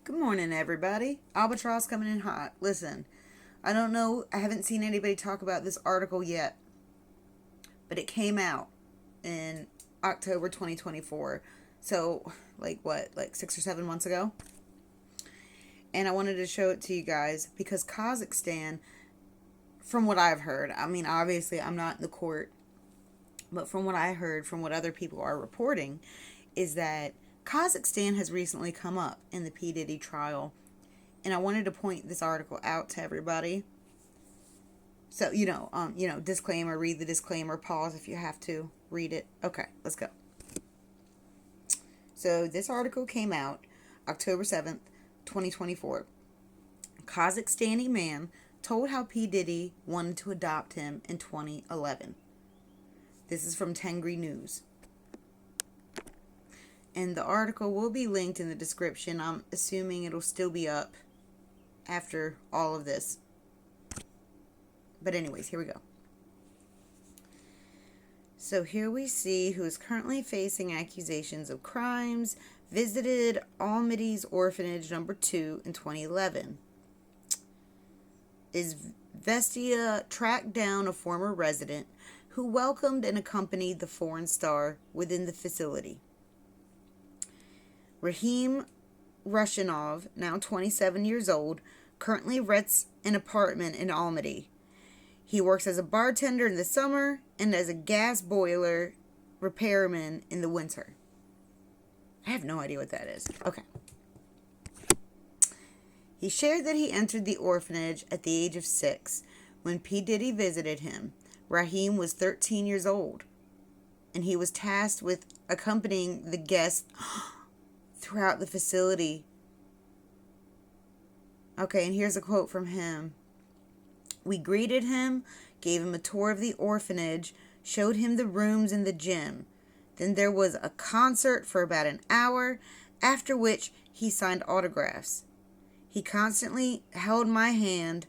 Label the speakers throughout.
Speaker 1: Good morning, everybody. Albatross coming in hot. Listen, I don't know, I haven't seen anybody talk about this article yet, but it came out in October 2024. So, like 6 or 7 months ago? And I wanted to show it to you guys because Kazakhstan, from what I've heard, I mean, obviously, I'm not in the court, but from what I heard, from what other people are reporting, is that Kazakhstan has recently come up in the P. Diddy trial. And I wanted to point this article out to everybody. So, disclaimer, read the disclaimer, pause if you have to read it. Okay, let's go. So, this article came out October 7th, 2024. Kazakhstani man told how P. Diddy wanted to adopt him in 2011. This is from Tengri News. And the article will be linked in the description. I'm assuming it'll still be up after all of this. But anyways, here we go. So here we see who is currently facing accusations of crimes, visited Almaty's orphanage number 2 in 2011. Is Vestia tracked down a former resident who welcomed and accompanied the foreign star within the facility. Rahim Rushanov, now 27 years old, currently rents an apartment in Almaty. He works as a bartender in the summer and as a gas boiler repairman in the winter. I have no idea what that is. Okay. He shared that he entered the orphanage at the age of 6. When P. Diddy visited him, Rahim was 13 years old, and he was tasked with accompanying the guests throughout the facility. Okay, and here's a quote from him. We greeted him, gave him a tour of the orphanage, showed him the rooms and the gym. Then there was a concert for about an hour, after which he signed autographs. He constantly held my hand,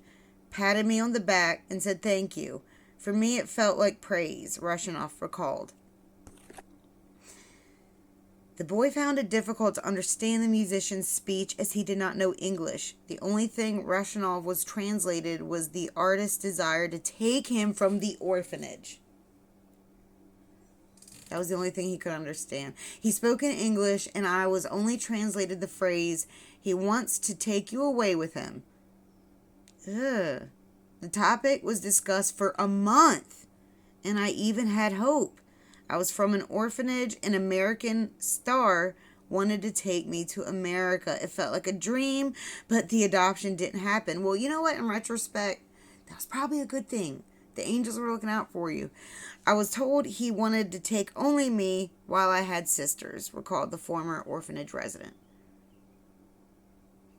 Speaker 1: patted me on the back, and said thank you. For me, it felt like praise, Rushanov recalled. The boy found it difficult to understand the musician's speech as he did not know English. The only thing Rushanov was translated was the artist's desire to take him from the orphanage. That was the only thing he could understand. He spoke in English, and I was only translated the phrase, he wants to take you away with him. Ugh. The topic was discussed for a month, and I even had hope. I was from an orphanage. An American star wanted to take me to America. It felt like a dream, but the adoption didn't happen. Well, you know what? In retrospect, that was probably a good thing. The angels were looking out for you. I was told he wanted to take only me while I had sisters, recalled the former orphanage resident.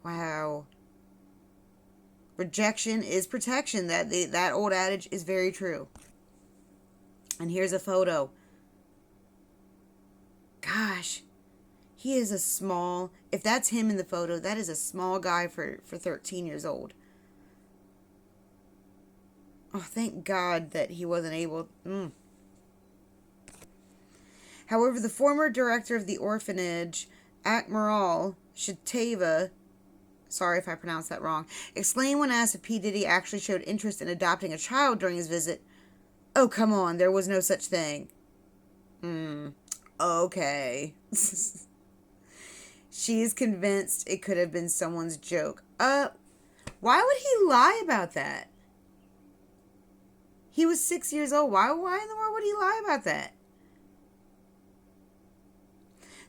Speaker 1: Wow. Rejection is protection. That old adage is very true. And here's a photo. Gosh, he is a small, if that's him in the photo, that is a small guy for 13 years old. Oh, thank God that he wasn't able. However, the former director of the orphanage, Akmaral Shateva, sorry if I pronounced that wrong, explained when asked if P. Diddy actually showed interest in adopting a child during his visit. Oh, come on, there was no such thing. Okay. She is convinced it could have been someone's joke. Why would he lie about that? He was 6 years old. Why in the world would he lie about that?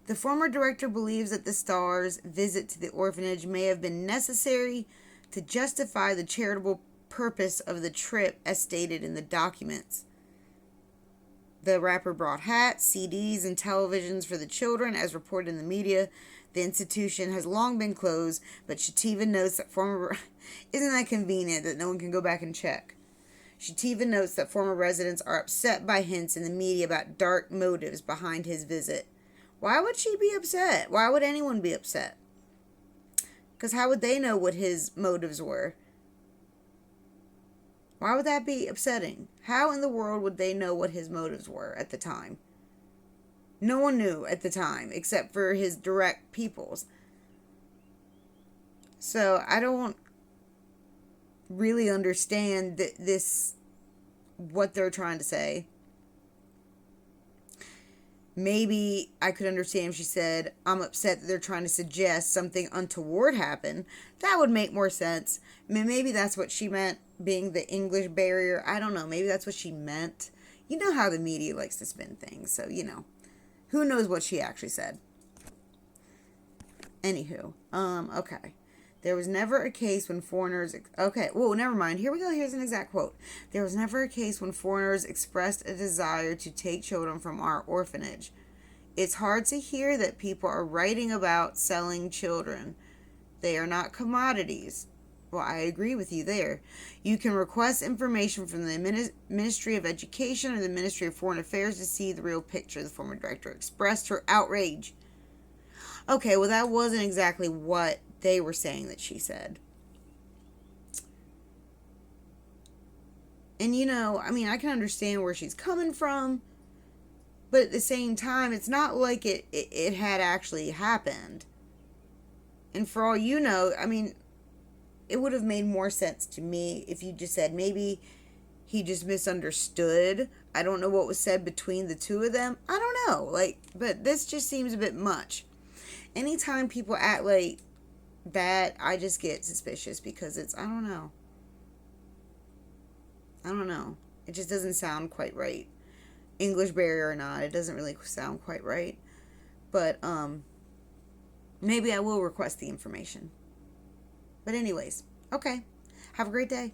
Speaker 1: The former director believes that the star's visit to the orphanage may have been necessary to justify the charitable purpose of the trip as stated in the documents. The rapper brought hats, CDs, and televisions for the children, as reported in the media. The institution has long been closed, but Shativa notes that former... Isn't that convenient that no one can go back and check? Shativa notes that former residents are upset by hints in the media about dark motives behind his visit. Why would she be upset? Why would anyone be upset? Because how would they know what his motives were? Why would that be upsetting? How in the world would they know what his motives were at the time? No one knew at the time, except for his direct peoples. So I don't really understand this, what they're trying to say. Maybe I could understand if she said, I'm upset that they're trying to suggest something untoward happened. That would make more sense. I mean, maybe that's what she meant, being the English barrier. I don't know. Maybe that's what she meant. You know how the media likes to spin things. So, who knows what she actually said. Anywho, okay. There was never a case when foreigners... Okay, whoa, never mind. Here we go. Here's an exact quote. There was never a case when foreigners expressed a desire to take children from our orphanage. It's hard to hear that people are writing about selling children. They are not commodities. Well, I agree with you there. You can request information from the Ministry of Education or the Ministry of Foreign Affairs to see the real picture. The former director expressed her outrage. Okay, well, that wasn't exactly what they were saying that she said. And, I mean, I can understand where she's coming from, but at the same time, it's not like it had actually happened. And for all you know, I mean, it would have made more sense to me if you just said maybe he just misunderstood. I don't know what was said between the two of them. I don't know. But this just seems a bit much. Anytime people act like that, I just get suspicious because I don't know. It just doesn't sound quite right. English barrier or not, it doesn't really sound quite right. But, maybe I will request the information. But anyways, okay. Have a great day.